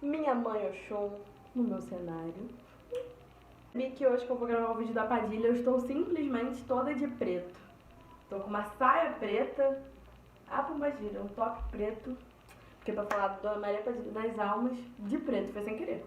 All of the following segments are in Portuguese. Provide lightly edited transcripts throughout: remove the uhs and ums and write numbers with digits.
minha mãe Oxum no meu cenário. Vi que hoje que eu vou gravar o vídeo da Padilha, eu estou simplesmente toda de preto. Tô com uma saia preta, a pombagira, um top preto, porque pra falar da Dona Maria Padilha das Almas, de preto, foi sem querer.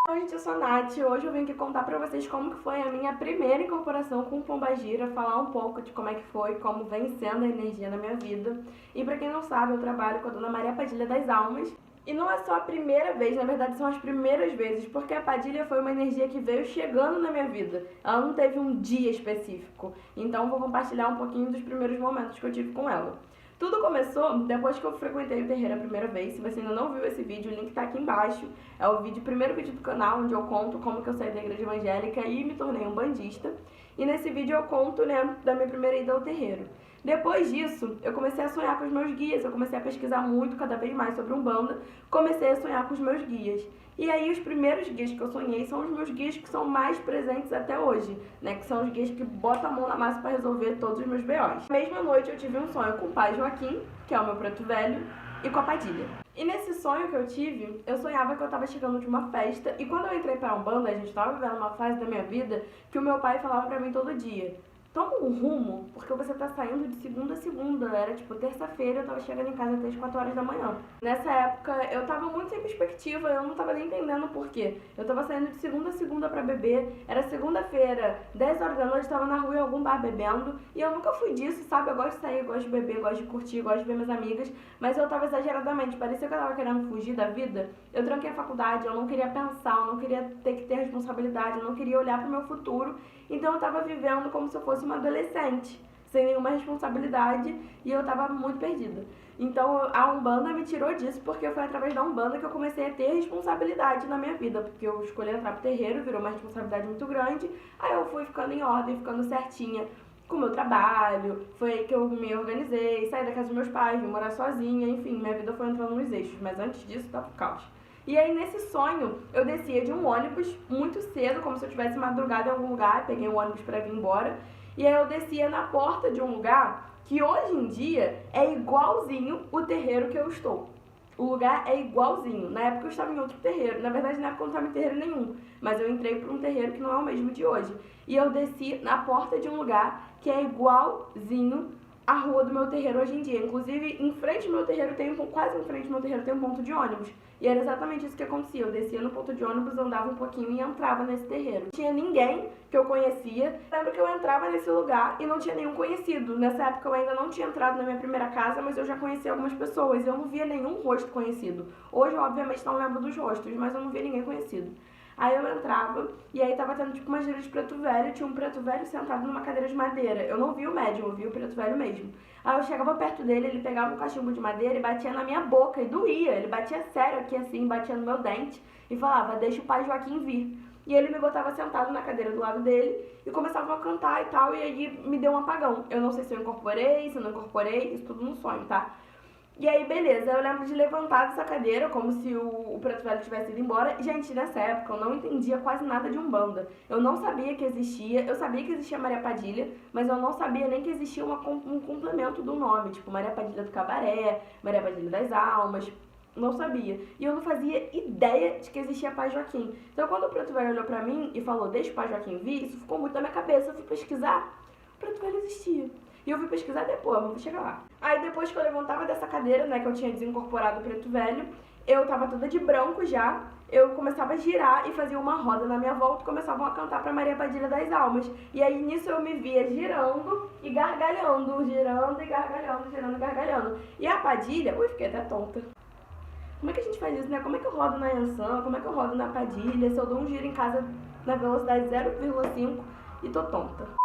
Oi gente, eu sou a Nath e hoje eu vim aqui contar pra vocês como que foi a minha primeira incorporação com pombagira, falar um pouco de como é que foi, como vem sendo a energia na minha vida. E pra quem não sabe, eu trabalho com a Dona Maria Padilha das Almas. E não é só a primeira vez, na verdade são as primeiras vezes, porque a Padilha foi uma energia que veio chegando na minha vida. Ela não teve um dia específico. Então eu vou compartilhar um pouquinho dos primeiros momentos que eu tive com ela. Tudo começou depois que eu frequentei o terreiro a primeira vez. Se você ainda não viu esse vídeo, o link tá aqui embaixo. É o primeiro vídeo do canal, onde eu conto como que eu saí da igreja evangélica e me tornei umbandista. E nesse vídeo eu conto, da minha primeira ida ao terreiro. Depois disso, eu comecei a sonhar com os meus guias, eu comecei a pesquisar muito, cada vez mais sobre Umbanda, comecei a sonhar com os meus guias. E aí os primeiros guias que eu sonhei são os meus guias que são mais presentes até hoje, que são os guias que botam a mão na massa para resolver todos os meus BOs. Na mesma noite eu tive um sonho com o pai Joaquim, que é o meu preto velho, e com a Padilha. E nesse sonho que eu tive, eu sonhava que eu tava chegando de uma festa, e quando eu entrei pra Umbanda, a gente tava vivendo uma fase da minha vida que o meu pai falava pra mim todo dia: toma um rumo, porque você tá saindo de segunda a segunda. Era tipo terça-feira, eu tava chegando em casa até as 4 horas da manhã. Nessa época, eu tava muito sem perspectiva, eu não tava nem entendendo por quê. Eu tava saindo de segunda a segunda pra beber, era segunda-feira, 10 horas da noite, tava na rua em algum bar bebendo, e eu nunca fui disso, sabe? Eu gosto de sair, eu gosto de beber, eu gosto de curtir, eu gosto de ver minhas amigas, mas eu tava exageradamente, parecia que eu tava querendo fugir da vida. Eu tranquei a faculdade, eu não queria pensar, eu não queria ter que ter responsabilidade, eu não queria olhar pro meu futuro, então eu tava vivendo como se eu fosse uma adolescente, sem nenhuma responsabilidade, e eu tava muito perdida. Então a Umbanda me tirou disso, porque foi através da Umbanda que eu comecei a ter responsabilidade na minha vida, porque eu escolhi entrar pro terreiro, virou uma responsabilidade muito grande, aí eu fui ficando em ordem, ficando certinha com o meu trabalho, foi aí que eu me organizei, saí da casa dos meus pais, vim morar sozinha, enfim, minha vida foi entrando nos eixos, mas antes disso tava caos. E aí nesse sonho, eu descia de um ônibus muito cedo, como se eu tivesse madrugado em algum lugar, peguei um ônibus pra vir embora, e aí eu descia na porta de um lugar que hoje em dia é igualzinho o terreiro que eu estou. O lugar é igualzinho. Na época eu estava em outro terreiro. Na verdade, na época eu não estava em terreiro nenhum. Mas eu entrei para um terreiro que não é o mesmo de hoje. E eu desci na porta de um lugar que é igualzinho a rua do meu terreiro hoje em dia. Inclusive, em frente ao meu terreiro quase em frente ao meu terreiro tem um ponto de ônibus. E era exatamente isso que acontecia. Eu descia no ponto de ônibus, andava um pouquinho e entrava nesse terreiro. Não tinha ninguém que eu conhecia. Lembro que eu entrava nesse lugar e não tinha nenhum conhecido. Nessa época eu ainda não tinha entrado na minha primeira casa, mas eu já conhecia algumas pessoas. Eu não via nenhum rosto conhecido. Hoje eu obviamente não lembro dos rostos, mas eu não via ninguém conhecido. Aí eu entrava, e aí tava tendo tipo uma gira de preto velho, tinha um preto velho sentado numa cadeira de madeira. Eu não vi o médium, eu vi o preto velho mesmo. Aí eu chegava perto dele, ele pegava um cachimbo de madeira e batia na minha boca, e doía. Ele batia sério aqui assim, batia no meu dente, e falava: deixa o pai Joaquim vir. E ele me botava sentado na cadeira do lado dele, e começava a cantar e tal, e aí me deu um apagão. Eu não sei se eu incorporei, se eu não incorporei, isso tudo no sonho, tá? E aí, beleza, eu lembro de levantar dessa cadeira, como se o preto velho tivesse ido embora. Gente, nessa época eu não entendia quase nada de Umbanda. Eu não sabia que existia, eu sabia que existia Maria Padilha, mas eu não sabia nem que existia um complemento do nome, tipo Maria Padilha do Cabaré, Maria Padilha das Almas. Não sabia. E eu não fazia ideia de que existia pai Joaquim. Então quando o preto velho olhou pra mim e falou: deixa o pai Joaquim vir, isso ficou muito na minha cabeça. Eu fui pesquisar, o preto velho existia. E eu fui pesquisar depois, vamos chegar lá. Aí depois que eu levantava dessa cadeira, que eu tinha desincorporado o preto velho, eu tava toda de branco já, eu começava a girar e fazia uma roda na minha volta e começavam a cantar pra Maria Padilha das Almas. E aí nisso eu me via girando e gargalhando, girando e gargalhando, girando e gargalhando. E a Padilha, fiquei até tonta. Como é que a gente faz isso, Como é que eu rodo na Yansan? Como é que eu rodo na Padilha? Se eu dou um giro em casa na velocidade 0,5 e tô tonta.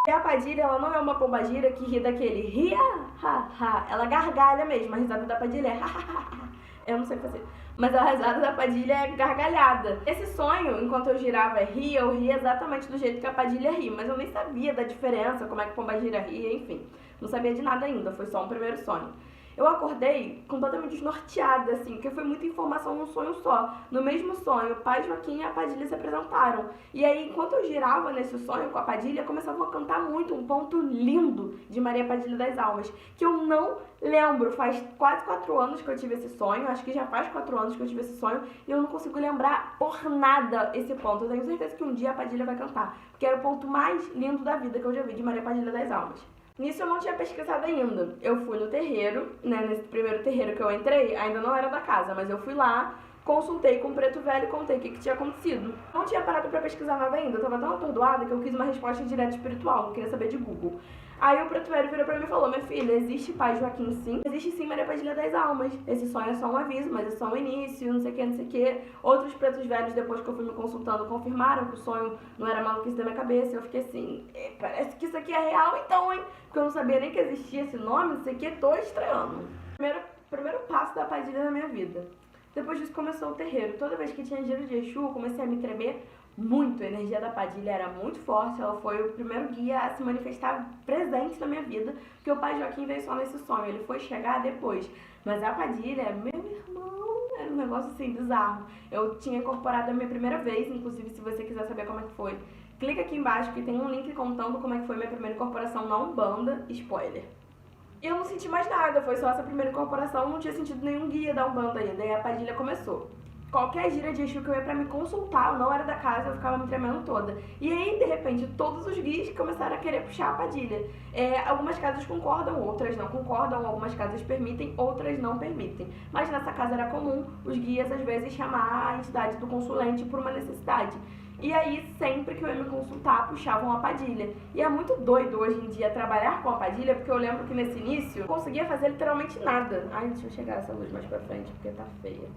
E a Padilha, ela não é uma pombagira que ri daquele ria, ha, ha. Ela gargalha mesmo, a risada da Padilha é ha, ha, ha. Eu não sei fazer, mas a risada da Padilha é gargalhada. Esse sonho, enquanto eu girava e eu ria exatamente do jeito que a Padilha ri, mas eu nem sabia da diferença, como é que pombagira ria, enfim. Não sabia de nada ainda, foi só um primeiro sonho. Eu acordei completamente desnorteada, assim, porque foi muita informação num sonho só. No mesmo sonho, o pai Joaquim e a Padilha se apresentaram. E aí, enquanto eu girava nesse sonho com a Padilha, começavam a cantar muito um ponto lindo de Maria Padilha das Almas, que eu não lembro. Faz quase 4 anos que eu tive esse sonho, acho que já faz 4 anos que eu tive esse sonho, e eu não consigo lembrar por nada esse ponto. Eu tenho certeza que um dia a Padilha vai cantar, porque era o ponto mais lindo da vida que eu já vi de Maria Padilha das Almas. Nisso eu não tinha pesquisado ainda. Eu fui no terreiro, né, nesse primeiro terreiro que eu entrei, ainda não era da casa, mas eu fui lá, consultei com o preto velho e contei o que tinha acontecido. Não tinha parado pra pesquisar nada ainda, eu tava tão atordoada que eu quis uma resposta direta espiritual, não queria saber de Google. Aí o preto velho virou pra mim e falou: minha filha, existe pai Joaquim sim, existe sim Maria Padilha das Almas. Esse sonho é só um aviso, mas é só um início, não sei o que, não sei o que. Outros pretos velhos, depois que eu fui me consultando, confirmaram que o sonho não era maluquice da minha cabeça. Eu fiquei assim, parece que isso aqui é real então, hein? Porque eu não sabia nem que existia esse nome, não sei o que, tô estranhando. Primeiro passo da Padilha na minha vida. Depois disso começou o terreiro. Toda vez que tinha giro de Exu, eu comecei a me tremer muito. A energia da Padilha era muito forte. Ela foi o primeiro guia a se manifestar presente na minha vida, porque o pai Joaquim veio só nesse sonho. Ele foi chegar depois. Mas a Padilha, meu irmão, era um negócio assim, bizarro. Eu tinha incorporado a minha primeira vez, inclusive se você quiser saber como é que foi, clica aqui embaixo que tem um link contando como é que foi minha primeira incorporação na Umbanda. Spoiler. E eu não senti mais nada, foi só essa primeira incorporação, não tinha sentido nenhum guia da Umbanda ainda, e a Padilha começou. Qualquer gira de Exu que eu ia pra me consultar, eu não era da casa, eu ficava me tremendo toda. E aí, de repente, todos os guias começaram a querer puxar a Padilha. Algumas casas concordam, outras não concordam, algumas casas permitem, outras não permitem. Mas nessa casa era comum os guias, às vezes, chamar a entidade do consulente por uma necessidade. E aí, sempre que eu ia me consultar, puxavam a Padilha. E é muito doido hoje em dia trabalhar com a Padilha, porque eu lembro que nesse início eu não conseguia fazer literalmente nada. Ai, deixa eu chegar essa luz mais pra frente, porque tá feia.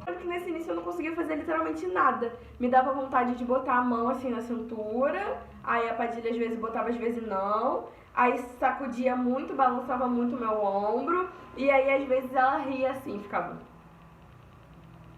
Eu lembro que nesse início eu não conseguia fazer literalmente nada. Me dava vontade de botar a mão assim na cintura, aí a Padilha às vezes botava, às vezes não. Aí sacudia muito, balançava muito o meu ombro, e aí às vezes ela ria assim, ficava...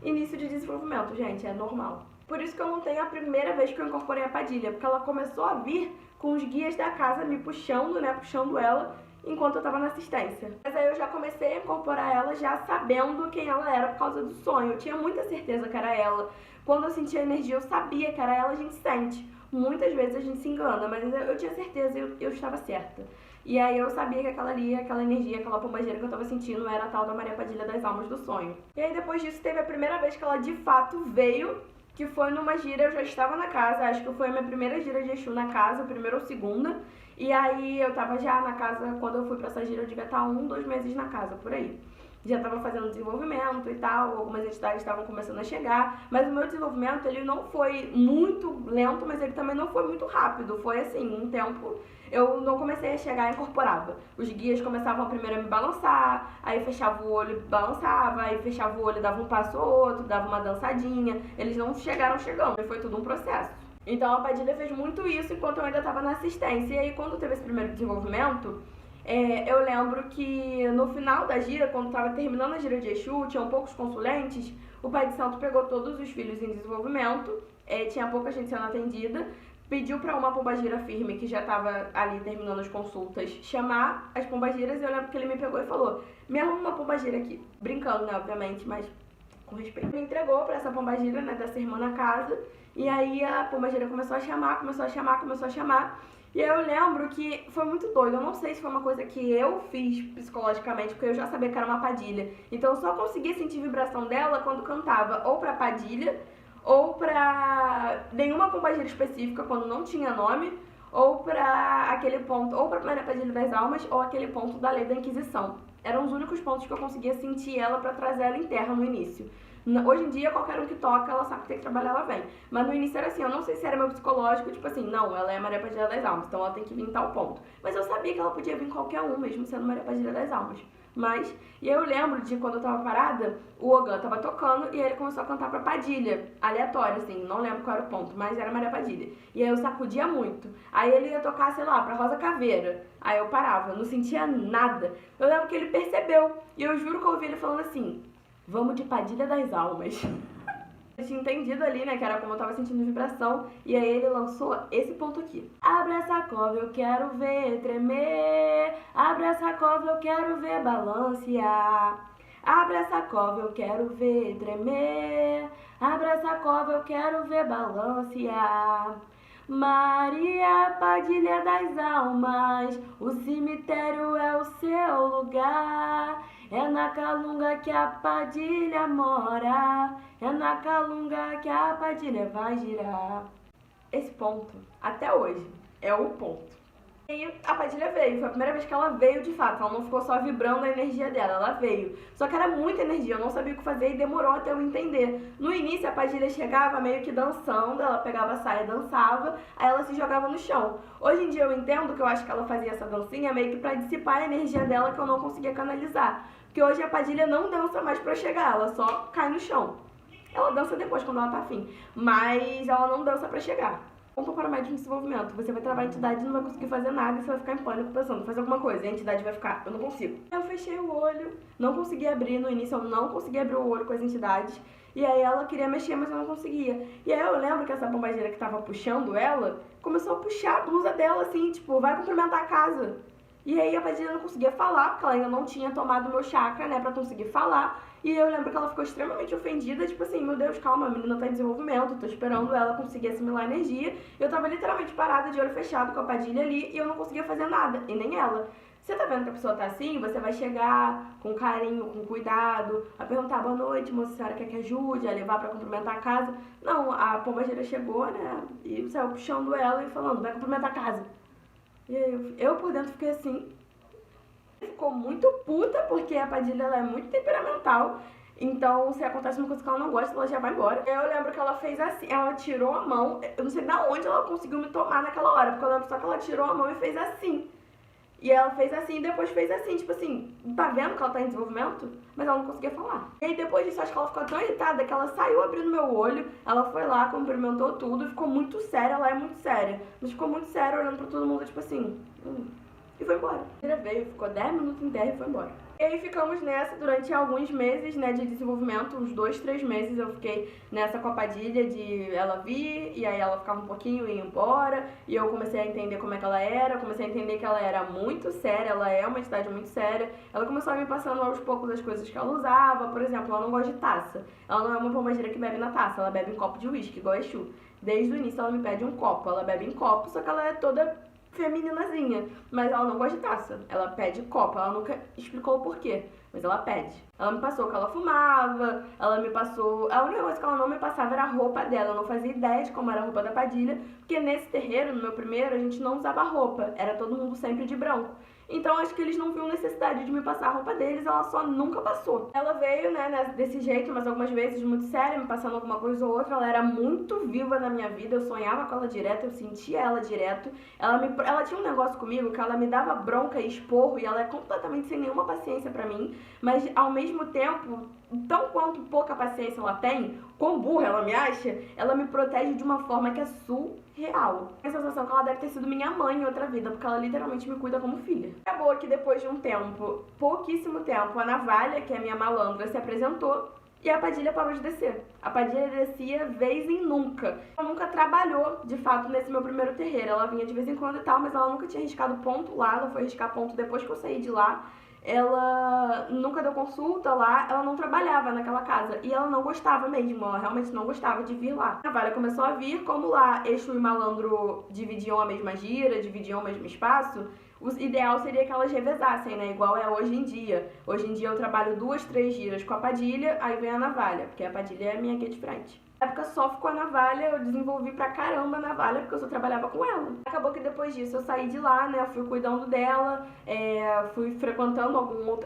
Início de desenvolvimento, gente, é normal. Por isso que eu não tenho a primeira vez que eu incorporei a Padilha, porque ela começou a vir com os guias da casa me puxando, né, puxando ela, enquanto eu tava na assistência. Mas aí eu já comecei a incorporar ela já sabendo quem ela era por causa do sonho. Eu tinha muita certeza que era ela. Quando eu sentia energia, eu sabia que era ela, a gente sente. Muitas vezes a gente se engana, mas eu tinha certeza e eu estava certa. E aí eu sabia que aquela ali, aquela energia, aquela pombageira que eu tava sentindo era a tal da Maria Padilha das Almas do sonho. E aí depois disso teve a primeira vez que ela de fato veio, que foi numa gira, eu já estava na casa, acho que foi a minha primeira gira de Exu na casa, primeira ou segunda. E aí eu tava já na casa, quando eu fui pra essa gira eu devia estar 1, 2 meses na casa, por aí. Já tava fazendo desenvolvimento e tal, algumas entidades estavam começando a chegar, mas o meu desenvolvimento ele não foi muito lento, mas ele também não foi muito rápido, foi assim, um tempo... Eu não comecei a chegar e incorporava. Os guias começavam primeiro a me balançar, aí fechava o olho e balançava, aí fechava o olho e dava um passo ou outro, dava uma dançadinha. Eles não chegaram chegando, foi tudo um processo. Então a Padilha fez muito isso enquanto eu ainda estava na assistência. E aí quando teve esse primeiro desenvolvimento, eu lembro que no final da gira, quando estava terminando a gira de Exu, tinham poucos consulentes, o Pai de Santo pegou todos os filhos em desenvolvimento, tinha pouca gente sendo atendida, pediu para uma pombagira firme que já estava ali terminando as consultas chamar as pombagiras, e eu lembro que ele me pegou e falou: me arruma uma pombagira aqui. Brincando, né, obviamente, mas com respeito. Me entregou para essa pombagira, né, dessa irmã na casa, e aí a pombagira começou a chamar. E aí eu lembro que foi muito doido, eu não sei se foi uma coisa que eu fiz psicologicamente, porque eu já sabia que era uma Padilha. Então eu só conseguia sentir vibração dela quando cantava ou pra Padilha, ou pra nenhuma pombagira específica, quando não tinha nome, ou pra aquele ponto, ou pra Maria Padilha das Almas, ou aquele ponto da Lei da Inquisição. Eram os únicos pontos que eu conseguia sentir ela pra trazer ela em terra no início. Hoje em dia, qualquer um que toca, ela sabe que tem que trabalhar, ela vem. Mas no início era assim, eu não sei se era meu psicológico, tipo assim, não, ela é Maria Padilha das Almas, então ela tem que vir em tal ponto. Mas eu sabia que ela podia vir qualquer um, mesmo sendo Maria Padilha das Almas. E eu lembro de quando eu tava parada, o Ogan tava tocando e ele começou a cantar pra Padilha, aleatório, assim, não lembro qual era o ponto, mas era Maria Padilha. E aí eu sacudia muito. Aí ele ia tocar, sei lá, pra Rosa Caveira. Aí eu parava, eu não sentia nada. Eu lembro que ele percebeu, e eu juro que eu ouvi ele falando assim: vamos de Padilha das Almas. Ele tinha entendido ali, né, que era como eu tava sentindo vibração, e aí ele lançou esse ponto aqui. Abre essa cova, eu quero ver tremer. Abre essa cova, eu quero ver balancear. Abre essa cova, eu quero ver tremer. Abre essa cova, eu quero ver balancear. Maria Padilha das almas, o cemitério é o seu lugar. É na Calunga que a Padilha mora. É na Calunga que a Padilha vai girar. Esse ponto, até hoje, é o ponto. E a Padilha veio, foi a primeira vez que ela veio de fato, ela não ficou só vibrando a energia dela, ela veio. Só que era muita energia, eu não sabia o que fazer e demorou até eu entender. No início a Padilha chegava meio que dançando, ela pegava a saia, dançava, aí ela se jogava no chão. Hoje em dia eu entendo que eu acho que ela fazia essa dancinha meio que pra dissipar a energia dela que eu não conseguia canalizar. Porque hoje a Padilha não dança mais pra chegar, ela só cai no chão. Ela dança depois, quando ela tá afim, mas ela não dança pra chegar. Ponto para o médico de desenvolvimento. Você vai travar a entidade e não vai conseguir fazer nada e você vai ficar em pânico pensando, fazer alguma coisa. E a entidade vai ficar, eu não consigo. Eu fechei o olho, não consegui abrir. No início eu não conseguia abrir o olho com as entidades. E aí ela queria mexer, mas eu não conseguia. E aí eu lembro que essa pombagira que tava puxando ela, começou a puxar a blusa dela assim, tipo, vai cumprimentar a casa. E aí a Padilha não conseguia falar, porque ela ainda não tinha tomado o meu chakra, né, pra conseguir falar. E eu lembro que ela ficou extremamente ofendida, tipo assim, meu Deus, calma, a menina tá em desenvolvimento, tô esperando ela conseguir assimilar a energia. Eu tava literalmente parada de olho fechado com a Padilha ali e eu não conseguia fazer nada, e nem ela. Você tá vendo que a pessoa tá assim, você vai chegar com carinho, com cuidado, a perguntar boa noite, moça, a senhora quer que ajude, a levar pra cumprimentar a casa. Não, a pombagira chegou, né, e saiu puxando ela e falando, vai cumprimentar a casa. E aí eu por dentro fiquei assim, ficou muito puta, porque a Padilha ela é muito temperamental. Então, se acontece uma coisa que ela não gosta, ela já vai embora. Eu lembro que ela fez assim, ela tirou a mão, eu não sei de onde ela conseguiu me tomar naquela hora, porque eu lembro só que ela tirou a mão e fez assim. E ela fez assim e depois fez assim, tipo assim, tá vendo que ela tá em desenvolvimento? Mas ela não conseguia falar. E aí depois disso, acho que ela ficou tão irritada que ela saiu abrindo meu olho, ela foi lá, cumprimentou tudo, ficou muito séria, ela é muito séria. Mas ficou muito séria, olhando pra todo mundo, tipo assim, e foi embora. Ela veio, ficou 10 minutos em terra e foi embora. E aí ficamos nessa durante alguns meses, né, de desenvolvimento, uns 2, 3 meses eu fiquei nessa com a Padilha de ela vir, e aí ela ficava um pouquinho e ia embora, e eu comecei a entender como é que ela era, comecei a entender que ela era muito séria, ela é uma entidade muito séria. Ela começou a me passando aos poucos as coisas que ela usava, por exemplo, ela não gosta de taça, ela não é uma pombagira que bebe na taça, ela bebe em copo de uísque, igual a Exu. Desde o início ela me pede um copo, ela bebe em copo, só que ela é toda femininazinha, mas ela não gosta de taça, ela pede copo, ela nunca explicou o porquê, mas ela pede. Ela me passou que ela fumava, ela me passou, a única coisa que ela não me passava era a roupa dela, eu não fazia ideia de como era a roupa da Padilha, porque nesse terreiro, no meu primeiro, a gente não usava roupa, era todo mundo sempre de branco. Então acho que eles não viam necessidade de me passar a roupa deles, ela só nunca passou. Ela veio, né, desse jeito, mas algumas vezes muito séria, me passando alguma coisa ou outra. Ela era muito viva na minha vida, eu sonhava com ela direto, eu sentia ela direto. Ela tinha um negócio comigo que ela me dava bronca e esporro, e ela é completamente sem nenhuma paciência pra mim, mas ao mesmo tempo, tão quanto pouca paciência ela tem, quão burra ela me acha, ela me protege de uma forma que é surreal. A sensação que ela deve ter sido minha mãe em outra vida, porque ela literalmente me cuida como filha. Acabou que depois de um tempo, pouquíssimo tempo, a Navalha, que é a minha malandra, se apresentou e a Padilha parou de descer. A Padilha descia vez em nunca. Ela nunca trabalhou, de fato, nesse meu primeiro terreiro. Ela vinha de vez em quando e tal, mas ela nunca tinha riscado ponto lá, não foi riscar ponto depois que eu saí de lá. Ela nunca deu consulta lá, ela não trabalhava naquela casa e ela não gostava mesmo, ela realmente não gostava de vir lá. A Navalha começou a vir, como lá Exu e Malandro dividiam a mesma gira, dividiam o mesmo espaço, o ideal seria que elas revezassem, né, igual é hoje em dia. Hoje em dia eu trabalho 2, 3 giras com a Padilha, aí vem a Navalha, porque a Padilha é a minha guia de frente. Na época só ficou a Navalha, eu desenvolvi pra caramba a Navalha, porque eu só trabalhava com ela. Acabou que depois disso eu saí de lá, né, eu fui cuidando dela, fui frequentando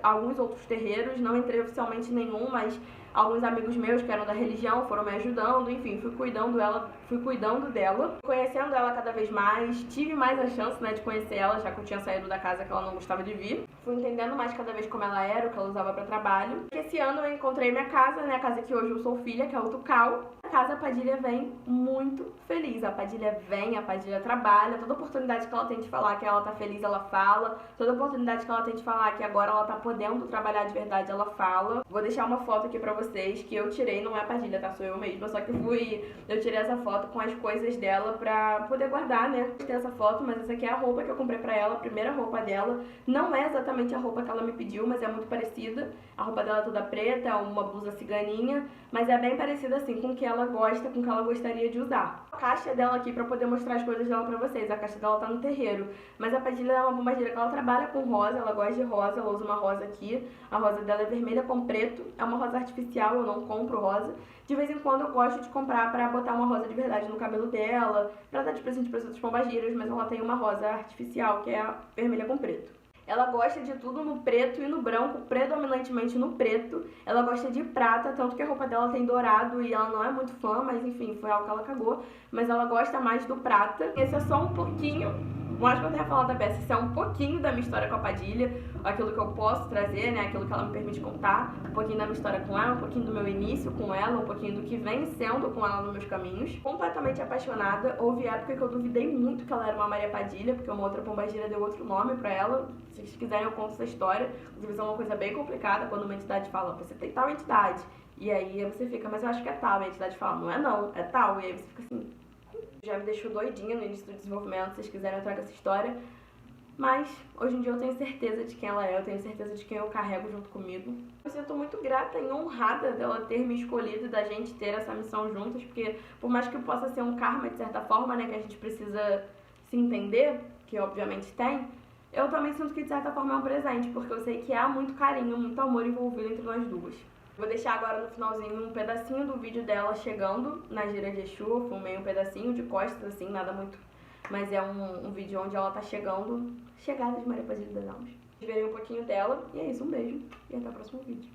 alguns outros terreiros, não entrei oficialmente em nenhum, mas alguns amigos meus que eram da religião foram me ajudando, enfim, fui cuidando dela, conhecendo ela cada vez mais, tive mais a chance, né, de conhecer ela, já que eu tinha saído da casa que ela não gostava de vir. Fui entendendo mais cada vez como ela era, o que ela usava pra trabalho. Esse ano eu encontrei minha casa, né, a casa que hoje eu sou filha, que é o Tucal. Casa, a Padilha vem muito feliz. A Padilha vem, a Padilha trabalha. Toda oportunidade que ela tem de falar que ela tá feliz, ela fala. Toda oportunidade que ela tem de falar que agora ela tá podendo trabalhar de verdade, ela fala. Vou deixar uma foto aqui pra vocês que eu tirei, não é a Padilha, tá? Sou eu mesma. Só que eu tirei essa foto com as coisas dela pra poder guardar, né? Tem essa foto, mas essa aqui é a roupa que eu comprei pra ela, a primeira roupa dela. Não é exatamente a roupa que ela me pediu, mas é muito parecida. A roupa dela é toda preta, uma blusa ciganinha, mas é bem parecida assim com o que ela gosta, com o que ela gostaria de usar. A caixa dela aqui pra poder mostrar as coisas dela pra vocês. A caixa dela tá no terreiro, mas a Padilha é uma bombageira que ela trabalha com rosa, ela gosta de rosa, ela usa uma rosa aqui. A rosa dela é vermelha com preto, é uma rosa artificial, eu não compro rosa. De vez em quando eu gosto de comprar pra botar uma rosa de verdade no cabelo dela, pra dar de presente para outras pombageiras, mas ela tem uma rosa artificial, que é a vermelha com preto. Ela gosta de tudo no preto e no branco, predominantemente no preto. Ela gosta de prata, tanto que a roupa dela tem dourado e ela não é muito fã, mas enfim, foi algo que ela cagou. Mas ela gosta mais do prata. Esse é só um pouquinho, mais que eu tenha falado da peça, esse é um pouquinho da minha história com a Padilha, aquilo que eu posso trazer, né, aquilo que ela me permite contar, um pouquinho da minha história com ela, um pouquinho do meu início com ela, um pouquinho do que vem sendo com ela nos meus caminhos. Completamente apaixonada, houve época que eu duvidei muito que ela era uma Maria Padilha, porque uma outra pombagira deu outro nome pra ela. Se vocês quiserem eu conto essa história, inclusive é uma coisa bem complicada quando uma entidade fala, você tem tal entidade, e aí você fica, mas eu acho que é tal, e a entidade fala, não é não, é tal, e aí você fica assim... Já me deixou doidinha no início do desenvolvimento, se vocês quiserem eu trago essa história. Mas, hoje em dia eu tenho certeza de quem ela é, eu tenho certeza de quem eu carrego junto comigo. Eu sinto muito grata e honrada dela ter me escolhido e da gente ter essa missão juntas, porque por mais que possa ser um karma de certa forma, né, que a gente precisa se entender, que obviamente tem, eu também sinto que de certa forma é um presente, porque eu sei que há muito carinho, muito amor envolvido entre nós duas. Vou deixar agora no finalzinho um pedacinho do vídeo dela chegando na gira de Exu. Eu filmei um pedacinho de costas, assim, nada muito... Mas é um vídeo onde ela tá chegando, chegada de Maria Padilha das Almas. Vocês verem um pouquinho dela. E é isso, um beijo e até o próximo vídeo.